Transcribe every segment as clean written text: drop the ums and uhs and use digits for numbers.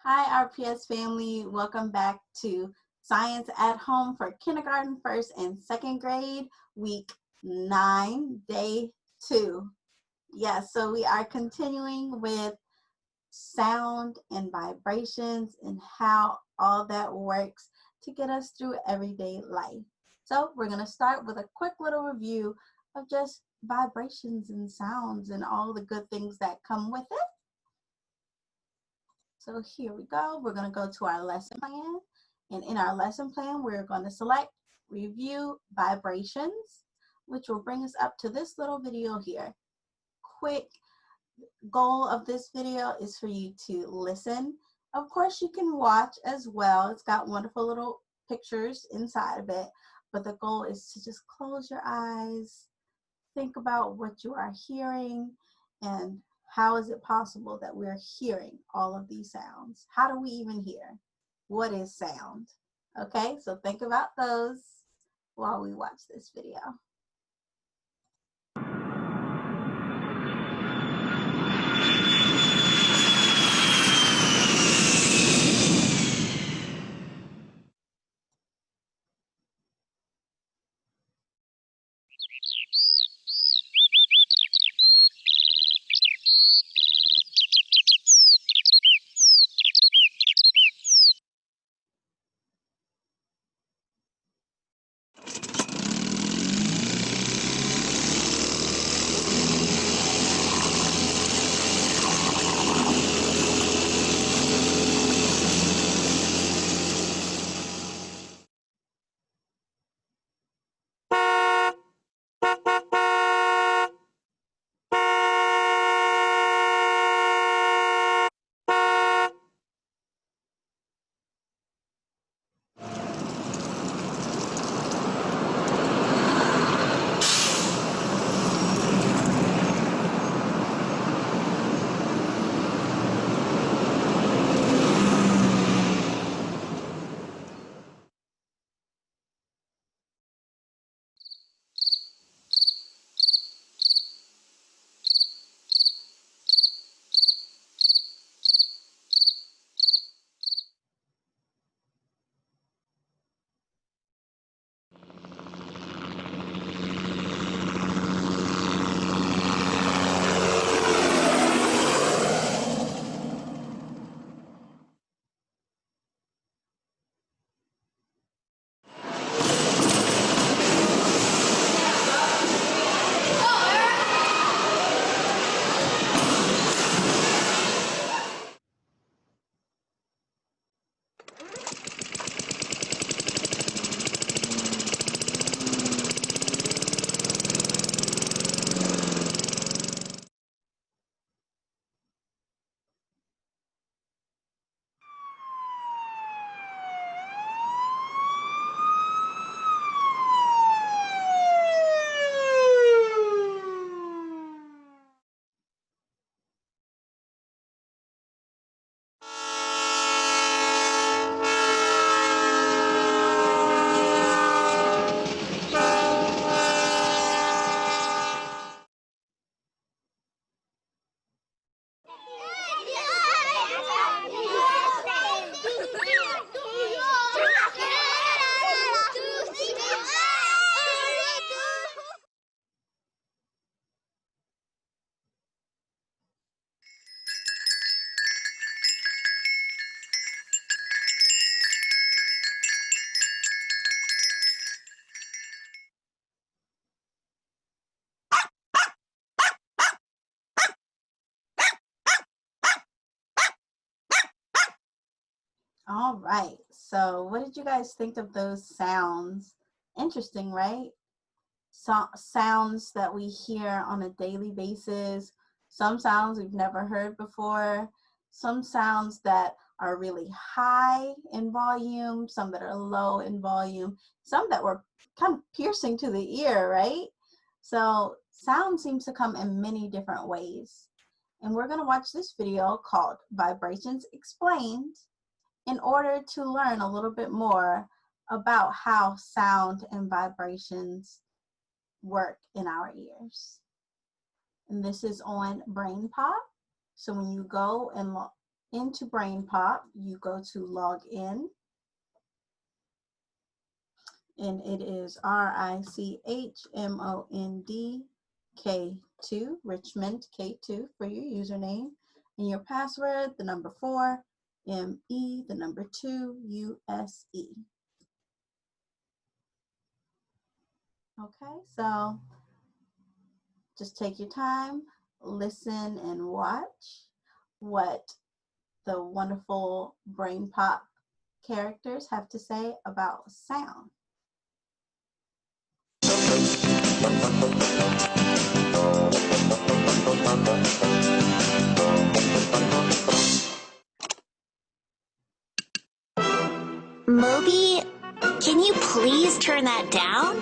Hi, RPS family. Welcome back to Science at Home for kindergarten, first and second grade, week 9, day 2. Yes, so we are continuing with sound and vibrations and how all that works to get us through everyday life. So we're going to start with a quick little review of just vibrations and sounds and all the good things that come with it. So here we go. We're going to go to our lesson plan. And in our lesson plan, we're going to select review vibrations, which will bring us up to this little video here. Quick goal of this video is for you to listen. Of course, you can watch as well. It's got wonderful little pictures inside of it. But the goal is to just close your eyes, think about what you are hearing, and how is it possible that we're hearing all of these sounds? How do we even hear? What is sound? Okay, so think about those while we watch this video. All right, so what did you guys think of those sounds? Interesting, right? Sounds that we hear on a daily basis, some sounds we've never heard before, some sounds that are really high in volume, some that are low in volume, some that were kind of piercing to the ear, right? So sound seems to come in many different ways. And we're going to watch this video called Vibrations Explained in order to learn a little bit more about how sound and vibrations work in our ears. And this is on BrainPop. So when you go and into BrainPop, you go to log in, and it is RICHMOND K2, Richmond K2 for your username, and your password, the number 4, ME, the number 2, USE. Okay, so just take your time, listen and watch what the wonderful BrainPop characters have to say about sound. Moby, can you please turn that down?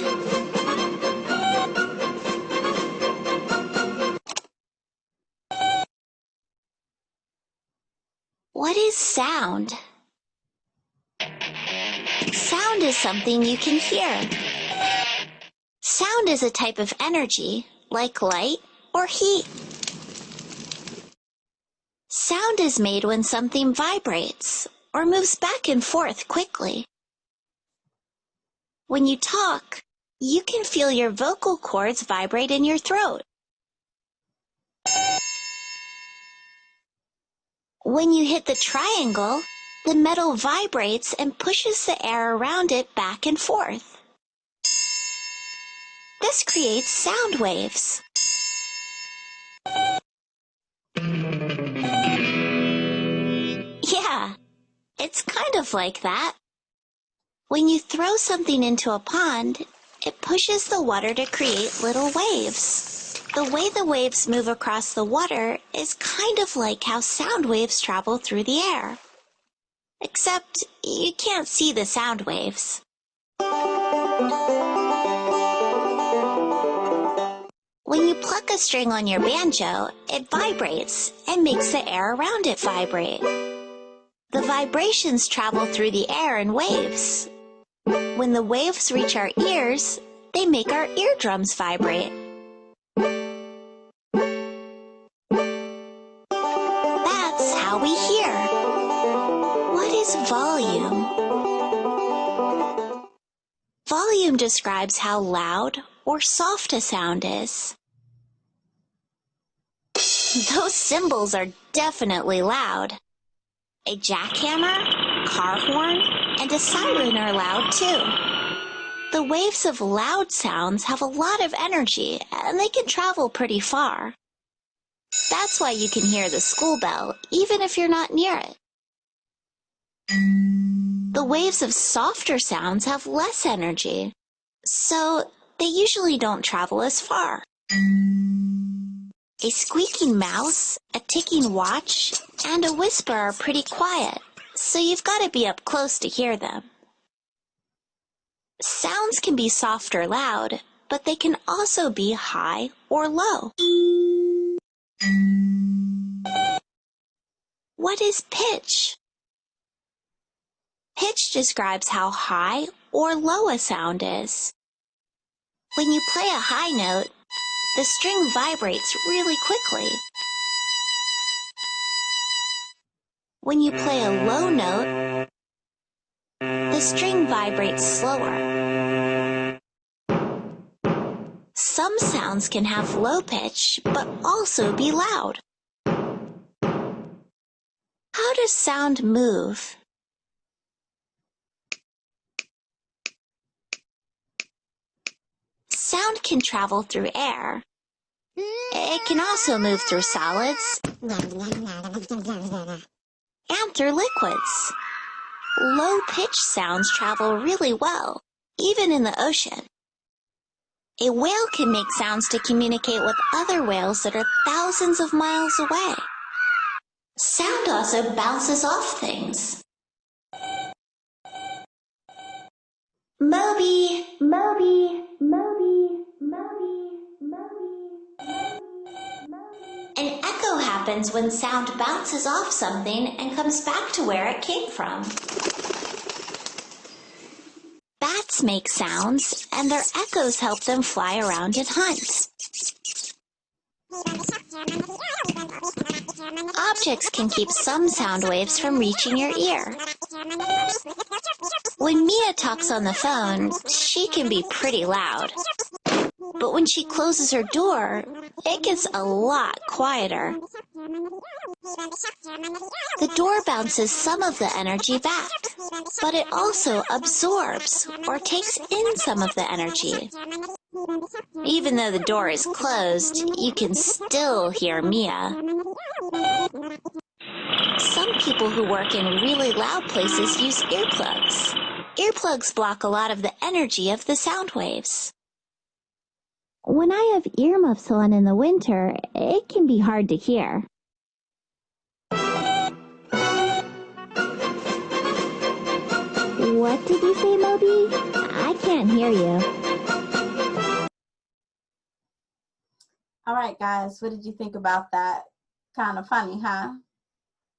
What is sound? Sound is something you can hear. Sound is a type of energy, like light or heat. Sound is made when something vibrates or moves back and forth quickly. When you talk, you can feel your vocal cords vibrate in your throat. When you hit the triangle, the metal vibrates and pushes the air around it back and forth. This creates sound waves. Yeah, it's kind of like that. When you throw something into a pond, it pushes the water to create little waves. The way the waves move across the water is kind of like how sound waves travel through the air. Except you can't see the sound waves. When you pluck a string on your banjo, it vibrates and makes the air around it vibrate. The vibrations travel through the air in waves. When the waves reach our ears, they make our eardrums vibrate. That's how we hear. What is volume? Volume describes how loud or soft a sound is. Those cymbals are definitely loud. A jackhammer, car horn, and a siren are loud too. The waves of loud sounds have a lot of energy and they can travel pretty far. That's why you can hear the school bell even if you're not near it. The waves of softer sounds have less energy, so they usually don't travel as far. A squeaking mouse, a ticking watch, and a whisper are pretty quiet, so you've got to be up close to hear them. Sounds can be soft or loud, but they can also be high or low. What is pitch? Pitch describes how high or low a sound is. When you play a high note, the string vibrates really quickly. When you play a low note, the string vibrates slower. Some sounds can have low pitch, but also be loud. How does sound move? Sound can travel through air. It can also move through solids and through liquids. Low-pitched sounds travel really well, even in the ocean. A whale can make sounds to communicate with other whales that are thousands of miles away. Sound also bounces off things. Moby, Moby, Moby, Moby, Moby, Moby. An echo happens when sound bounces off something and comes back to where it came from. Bats make sounds, and their echoes help them fly around and hunt. Objects can keep some sound waves from reaching your ear. When Mia talks on the phone, she can be pretty loud. But when she closes her door, it gets a lot quieter. The door bounces some of the energy back, but it also absorbs or takes in some of the energy. Even though the door is closed, you can still hear Mia. Some people who work in really loud places use earplugs. Earplugs block a lot of the energy of the sound waves. When I have earmuffs on in the winter, it can be hard to hear. What did you say, Moby? I can't hear you. All right, guys, what did you think about that? Kind of funny, huh?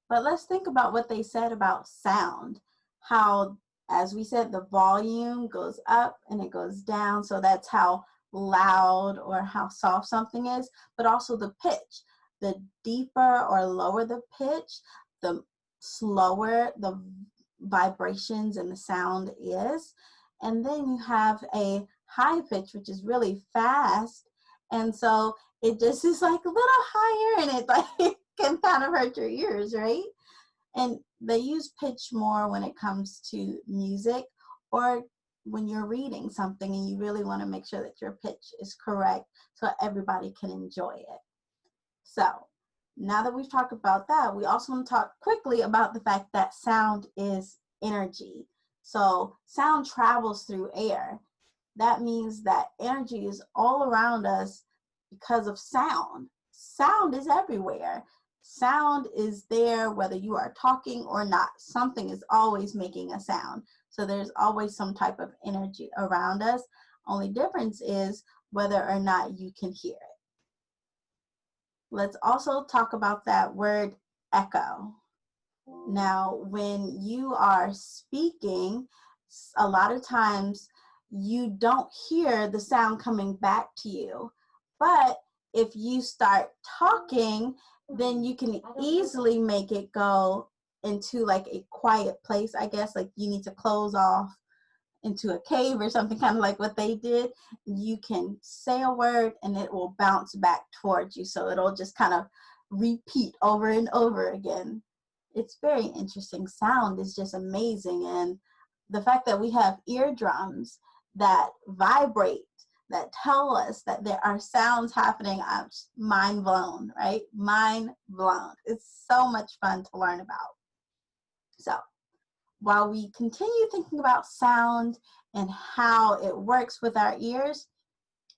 But let's think about what they said about sound. How, as we said, the volume goes up and it goes down. So that's how loud or how soft something is, but also the pitch. The deeper or lower the pitch, the slower the vibrations and the sound is. And then you have a high pitch, which is really fast. And so it just is like a little higher, and it like can kind of hurt your ears, right? And they use pitch more when it comes to music or when you're reading something and you really want to make sure that your pitch is correct so everybody can enjoy it. So now that we've talked about that, we also want to talk quickly about the fact that sound is energy. So sound travels through air. That means that energy is all around us because of sound. Sound is everywhere. Sound is there whether you are talking or not. Something is always making a sound. So there's always some type of energy around us. Only difference is whether or not you can hear it. Let's also talk about that word echo. Now, when you are speaking, a lot of times you don't hear the sound coming back to you. But if you start talking, then you can easily make it go into like a quiet place, I guess, like you need to close off into a cave or something, kind of like what they did. You can say a word and it will bounce back towards you. So it'll just kind of repeat over and over again. It's very interesting. Sound is just amazing. And the fact that we have eardrums that vibrate, that tell us that there are sounds happening, I'm mind blown, right? Mind blown. It's so much fun to learn about. So while we continue thinking about sound and how it works with our ears,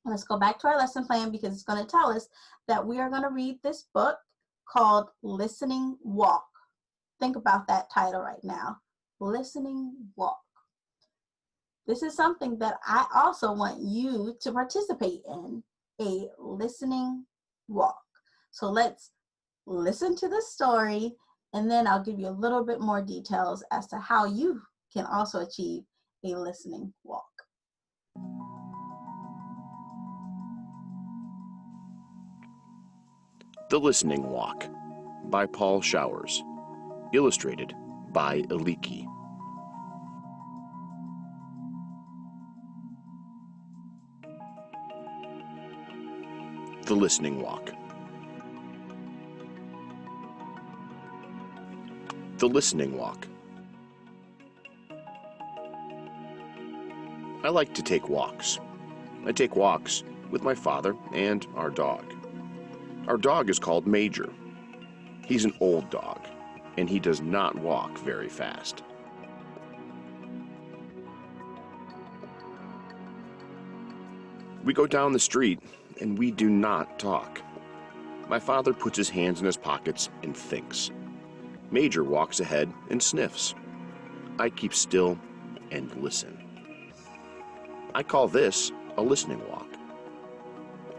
let's go back to our lesson plan because it's going to tell us that we are going to read this book called Listening Walk. Think about that title right now, Listening Walk. This is something that I also want you to participate in, a listening walk. So let's listen to the story, and then I'll give you a little bit more details as to how you can also achieve a listening walk. The Listening Walk by Paul Showers. Illustrated by Aliki. The Listening Walk. The Listening Walk. I like to take walks. I take walks with my father and our dog. Our dog is called Major. He's an old dog, and he does not walk very fast. We go down the street, and we do not talk. My father puts his hands in his pockets and thinks. Major walks ahead and sniffs. I keep still and listen. I call this a listening walk.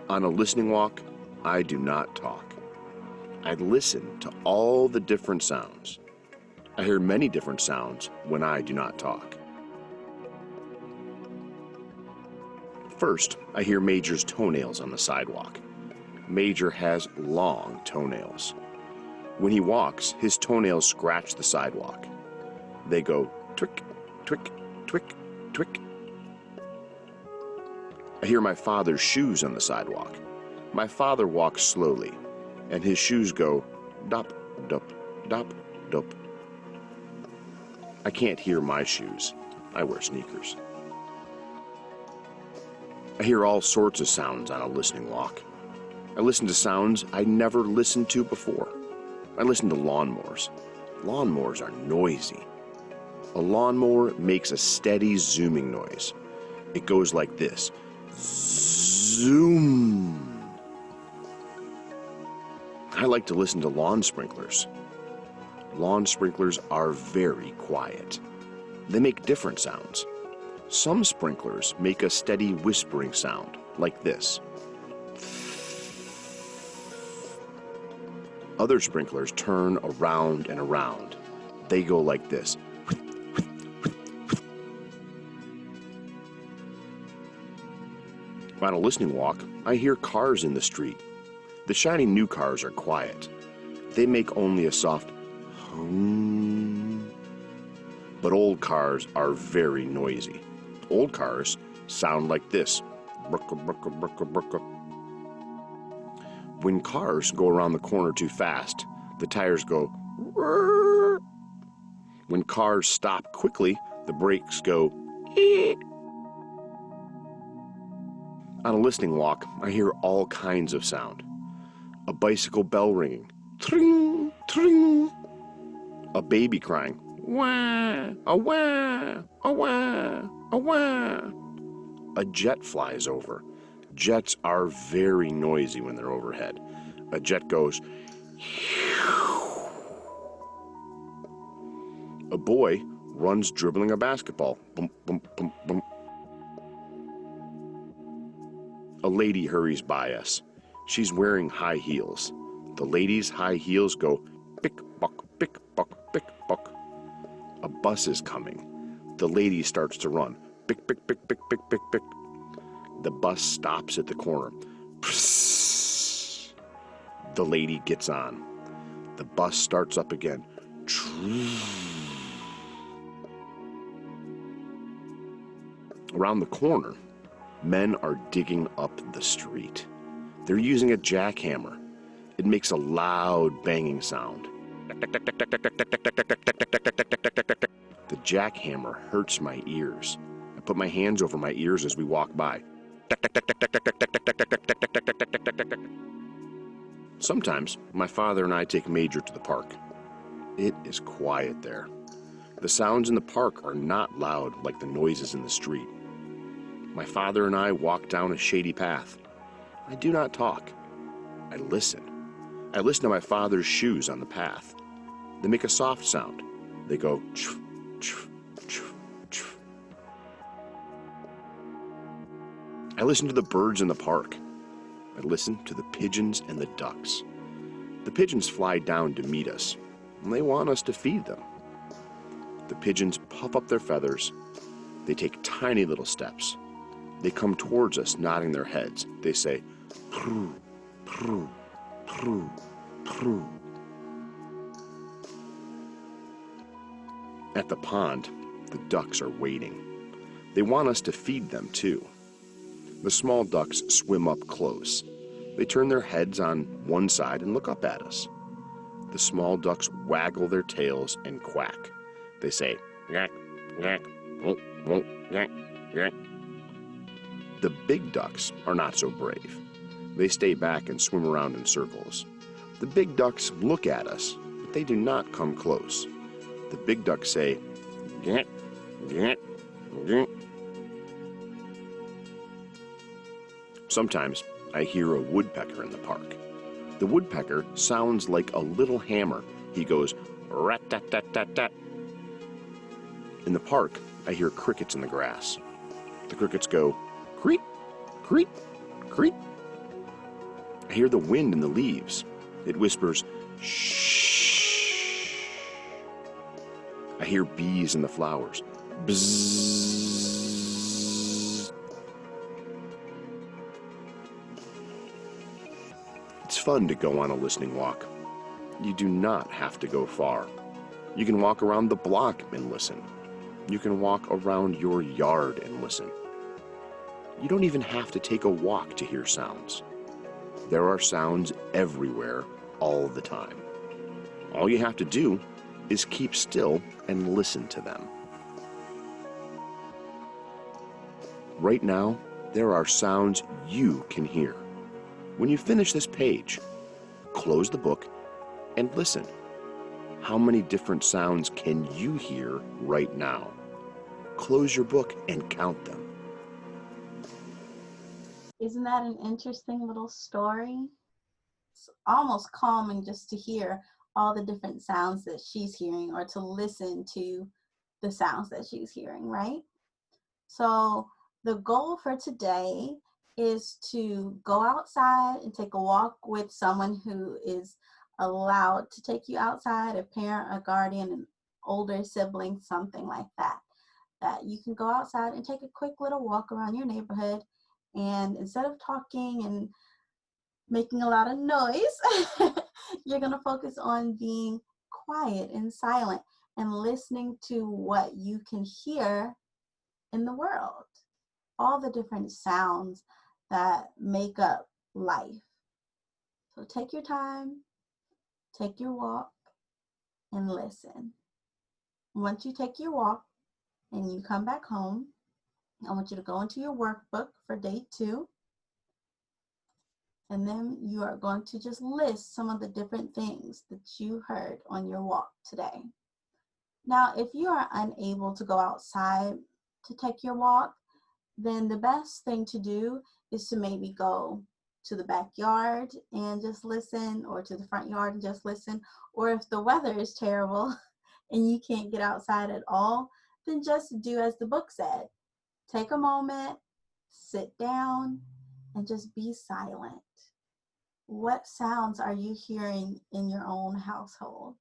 On a listening walk, I do not talk. I listen to all the different sounds. I hear many different sounds when I do not talk. First, I hear Major's toenails on the sidewalk. Major has long toenails. When he walks, his toenails scratch the sidewalk. They go twick, twick, twick, twick. I hear my father's shoes on the sidewalk. My father walks slowly, and his shoes go dop, dop, dop, dop. I can't hear my shoes. I wear sneakers. I hear all sorts of sounds on a listening walk. I listen to sounds I never listened to before. I listen to lawnmowers. Lawnmowers are noisy. A lawnmower makes a steady zooming noise. It goes like this. Zoom. I like to listen to lawn sprinklers. Lawn sprinklers are very quiet. They make different sounds. Some sprinklers make a steady whispering sound, like this. Other sprinklers turn around and around. They go like this. On a listening walk, I hear cars in the street. The shiny new cars are quiet. They make only a soft hum. But old cars are very noisy. Old cars sound like this. Brooka, brooka, brooka, brooka. When cars go around the corner too fast, the tires go rrr. When cars stop quickly, the brakes go ee. On a listening walk, I hear all kinds of sound. A bicycle bell ringing, tring, tring. A baby crying, wah, a wah, a wah, a wah. A jet flies over. Jets are very noisy when they're overhead. A jet goes. A boy runs dribbling a basketball. Bump, bump, bump, bump. A lady hurries by us. She's wearing high heels. The lady's high heels go pick, buck, pick, buck, pick, buck. A bus is coming. The lady starts to run. Pick, pick, pick, pick, pick, pick, pick. The bus stops at the corner. Psst. The lady gets on. The bus starts up again. Around the corner, men are digging up the street. They're using a jackhammer. It makes a loud banging sound. The jackhammer hurts my ears. I put my hands over my ears as we walk by. Sometimes my father and I take Major to the park. It is quiet there. The sounds in the park are not loud like the noises in the street. My father and I walk down a shady path. I do not talk. I listen. I listen to my father's shoes on the path. They make a soft sound. They go choo, choo, choo, choo. I listen to the birds in the park. I listen to the pigeons and the ducks. The pigeons fly down to meet us, and they want us to feed them. The pigeons puff up their feathers. They take tiny little steps. They come towards us, nodding their heads. They say, proo, proo, proo, proo. At the pond, the ducks are waiting. They want us to feed them too. The small ducks swim up close. They turn their heads on one side and look up at us. The small ducks waggle their tails and quack. They say, yak, yak, wonk, wonk, yak, yak. The big ducks are not so brave. They stay back and swim around in circles. The big ducks look at us, but they do not come close. The big ducks say, yak, yak, yak. Sometimes I hear a woodpecker in the park. The woodpecker sounds like a little hammer. He goes, rat-tat-tat-tat-tat. In the park, I hear crickets in the grass. The crickets go, creep, creep, creep. I hear the wind in the leaves. It whispers, shh. I hear bees in the flowers. Bzzz. It's fun to go on a listening walk. You do not have to go far. You can walk around the block and listen. You can walk around your yard and listen. You don't even have to take a walk to hear sounds. There are sounds everywhere, all the time. All you have to do is keep still and listen to them. Right now, there are sounds you can hear. When you finish this page, close the book and listen. How many different sounds can you hear right now? Close your book and count them. Isn't that an interesting little story? It's almost calming just to hear all the different sounds that she's hearing, or to listen to the sounds that she's hearing, right? So the goal for today is to go outside and take a walk with someone who is allowed to take you outside, a parent, a guardian, an older sibling, something like that. That you can go outside and take a quick little walk around your neighborhood, and instead of talking and making a lot of noise, you're going to focus on being quiet and silent and listening to what you can hear in the world, all the different sounds that make up life. So take your time, take your walk, and listen. Once you take your walk and you come back home, I want you to go into your workbook for day 2. And then you are going to just list some of the different things that you heard on your walk today. Now, if you are unable to go outside to take your walk, then the best thing to do is to maybe go to the backyard and just listen, or to the front yard and just listen. Or if the weather is terrible and you can't get outside at all, then just do as the book said. Take a moment, sit down, and just be silent. What sounds are you hearing in your own household?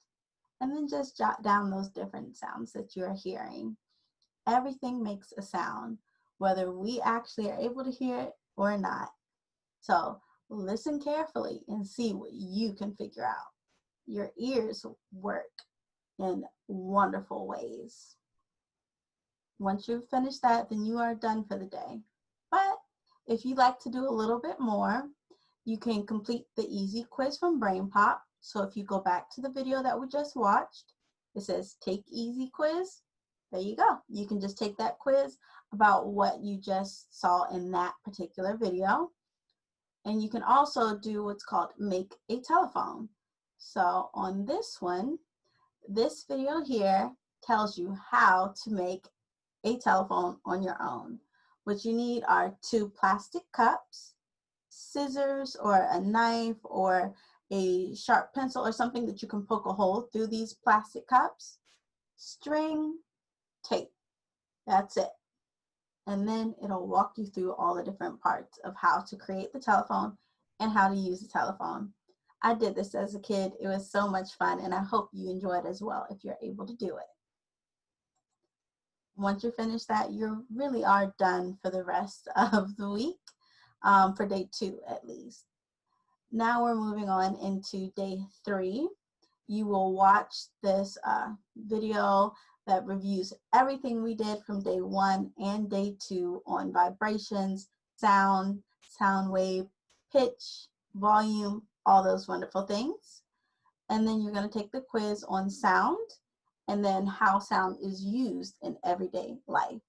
And then just jot down those different sounds that you're hearing. Everything makes a sound, whether we actually are able to hear it or not. So listen carefully and see what you can figure out. Your ears work in wonderful ways. Once you've finished that, then you are done for the day. But if you'd like to do a little bit more, you can complete the easy quiz from Brain Pop. So if you go back to the video that we just watched, it says take easy quiz. There you go. You can just take that quiz about what you just saw in that particular video. And you can also do what's called make a telephone. So on this one, this video here tells you how to make a telephone on your own. What you need are 2 plastic cups, scissors or a knife or a sharp pencil or something that you can poke a hole through these plastic cups, string, tape. That's it. And then it'll walk you through all the different parts of how to create the telephone and how to use the telephone. I did this as a kid. It was so much fun, and I hope you enjoy it as well if you're able to do it. Once you finish that, you really are done for the rest of the week, for day 2 at least. Now we're moving on into day 3. You will watch this video that reviews everything we did from day 1 and day 2 on vibrations, sound, sound wave, pitch, volume, all those wonderful things. And then you're going to take the quiz on sound, and then how sound is used in everyday life.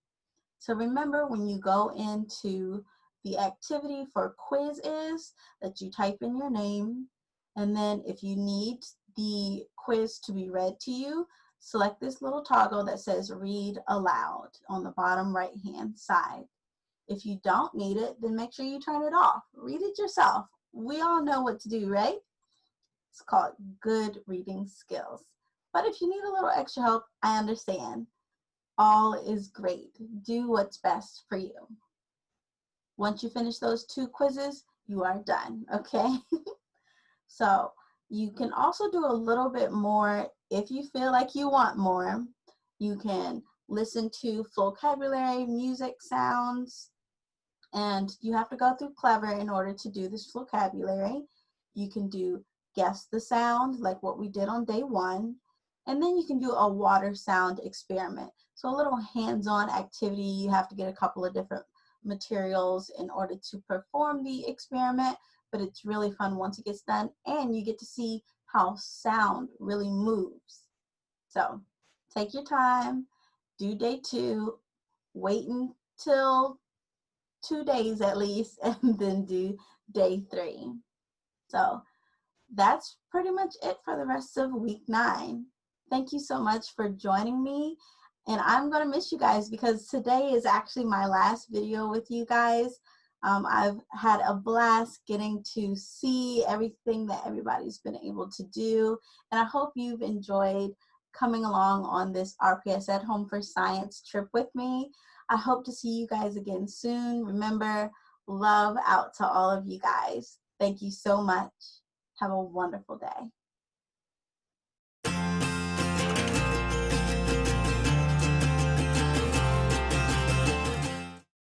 So remember, when you go into the activity for quiz is that you type in your name, and then if you need the quiz to be read to you, select this little toggle that says read aloud on the bottom right hand side. If you don't need it, then make sure you turn it off. Read it yourself. We all know what to do, right? It's called good reading skills. But if you need a little extra help, I understand. All is great. Do what's best for you. Once you finish those 2 quizzes, you are done, okay? So you can also do a little bit more if you feel like you want more. You can listen to vocabulary, music, sounds, and you have to go through Clever in order to do this vocabulary. You can do guess the sound, like what we did on day 1. And then you can do a water sound experiment. So a little hands-on activity. You have to get a couple of different materials in order to perform the experiment, but it's really fun once it gets done, and you get to see how sound really moves. So take your time, do day 2, wait until 2 days at least, and then do day 3. So that's pretty much it for the rest of week 9. Thank you so much for joining me. And I'm going to miss you guys because today is actually my last video with you guys. I've had a blast getting to see everything that everybody's been able to do. And I hope you've enjoyed coming along on this RPS at Home for Science trip with me. I hope to see you guys again soon. Remember, love out to all of you guys. Thank you so much. Have a wonderful day.